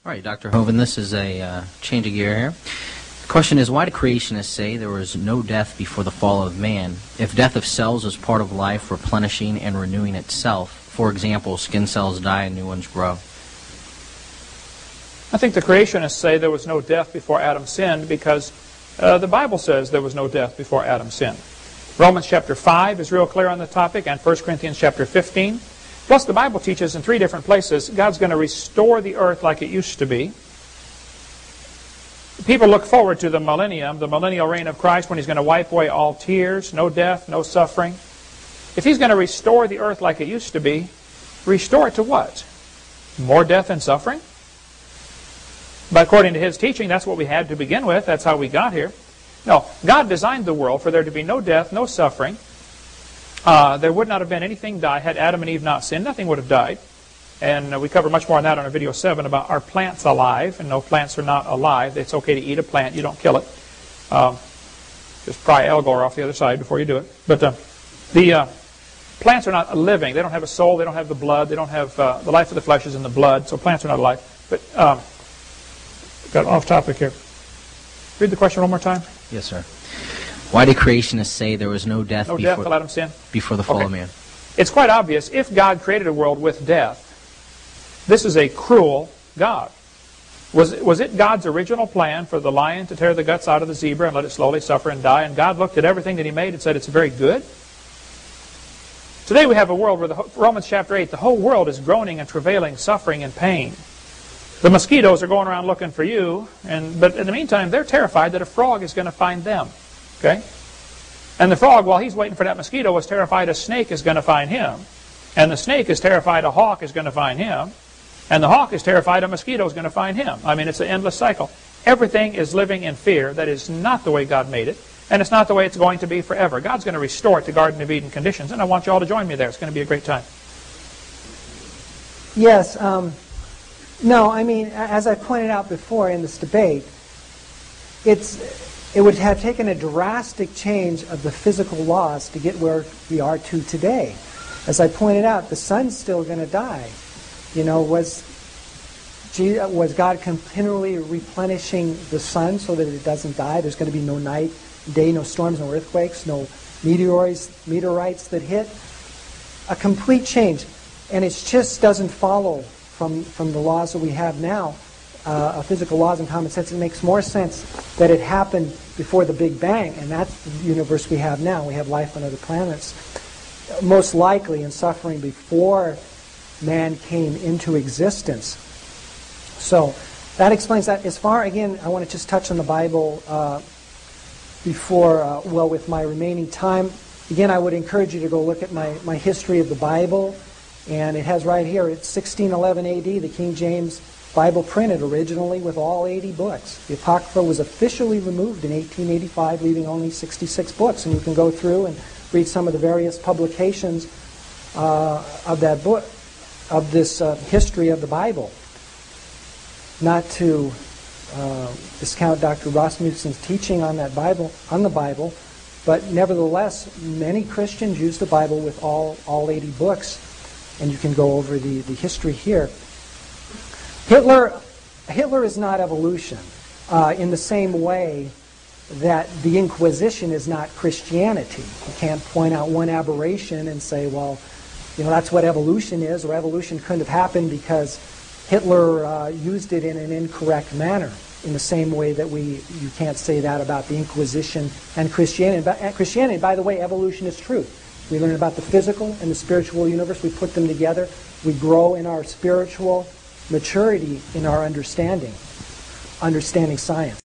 All right, Dr. Hovind, this is a change of gear here. The question is, why do creationists say there was no death before the fall of man? If death of cells is part of life replenishing and renewing itself, for example, skin cells die and new ones grow. I think the creationists say there was no death before Adam sinned because the Bible says there was no death before Adam sinned. Romans chapter 5 is real clear on the topic, and 1 Corinthians chapter 15. Plus, the Bible teaches in 3 different places God's going to restore the earth like it used to be. People look forward to the millennium, the millennial reign of Christ, when He's going to wipe away all tears, no death, no suffering. If He's going to restore the earth like it used to be, restore it to what? More death and suffering? But according to His teaching, that's what we had to begin with. That's how we got here. No, God designed the world for there to be no death, no suffering. There would not have been anything die had Adam and Eve not sinned. Nothing would have died. And we cover much more on that on our video 7 about are plants alive? And no, plants are not alive. It's okay to eat a plant. You don't kill it. Just pry Algor off the other side before you do it. But the plants are not living. They don't have a soul. They don't have the blood. They don't have the life of the flesh is in the blood. So plants are not alive. But got off topic here. Read the question one more time. Yes, sir. Why do creationists say there was no death till Adam sinned? Before the fall of man? It's quite obvious. If God created a world with death, this is a cruel God. Was it God's original plan for the lion to tear the guts out of the zebra and let it slowly suffer and die? And God looked at everything that He made and said it's very good? Today we have a world where, Romans chapter 8, the whole world is groaning and travailing, suffering and pain. The mosquitoes are going around looking for you, but in the meantime they're terrified that a frog is going to find them. Okay? And the frog, while he's waiting for that mosquito, was terrified a snake is going to find him. And the snake is terrified a hawk is going to find him. And the hawk is terrified a mosquito is going to find him. I mean, it's an endless cycle. Everything is living in fear. That is not the way God made it. And it's not the way it's going to be forever. God's going to restore it to Garden of Eden conditions. And I want you all to join me there. It's going to be a great time. Yes. No, I mean, as I pointed out before in this debate, it would have taken a drastic change of the physical laws to get where we are to today. As I pointed out, the sun's still going to die. You know, was God continually replenishing the sun so that it doesn't die? There's going to be no night, day, no storms, no earthquakes, no meteorites that hit. A complete change. And it just doesn't follow from the laws that we have now, physical laws and common sense. It makes more sense that it happened before the Big Bang, and that's the universe we have now. We have life on other planets. Most likely in suffering before man came into existence. So that explains that. As far, again, I want to just touch on the Bible before, with my remaining time. Again, I would encourage you to go look at my history of the Bible. And it has right here, it's 1611 A.D., the King James Bible printed originally with all 80 books. The Apocrypha was officially removed in 1885, leaving only 66 books. And you can go through and read some of the various publications of that book, of this history of the Bible. Not to discount Dr. Rasmussen's teaching on the Bible, but nevertheless, many Christians use the Bible with all 80 books. And you can go over the history here. Hitler is not evolution in the same way that the Inquisition is not Christianity. You can't point out one aberration and say, well, you know, that's what evolution is, or evolution couldn't have happened because Hitler used it in an incorrect manner. In the same way that you can't say that about the Inquisition and Christianity. Christianity, by the way, evolution is truth. We learn about the physical and the spiritual universe. We put them together. We grow in our spiritual maturity in our understanding science.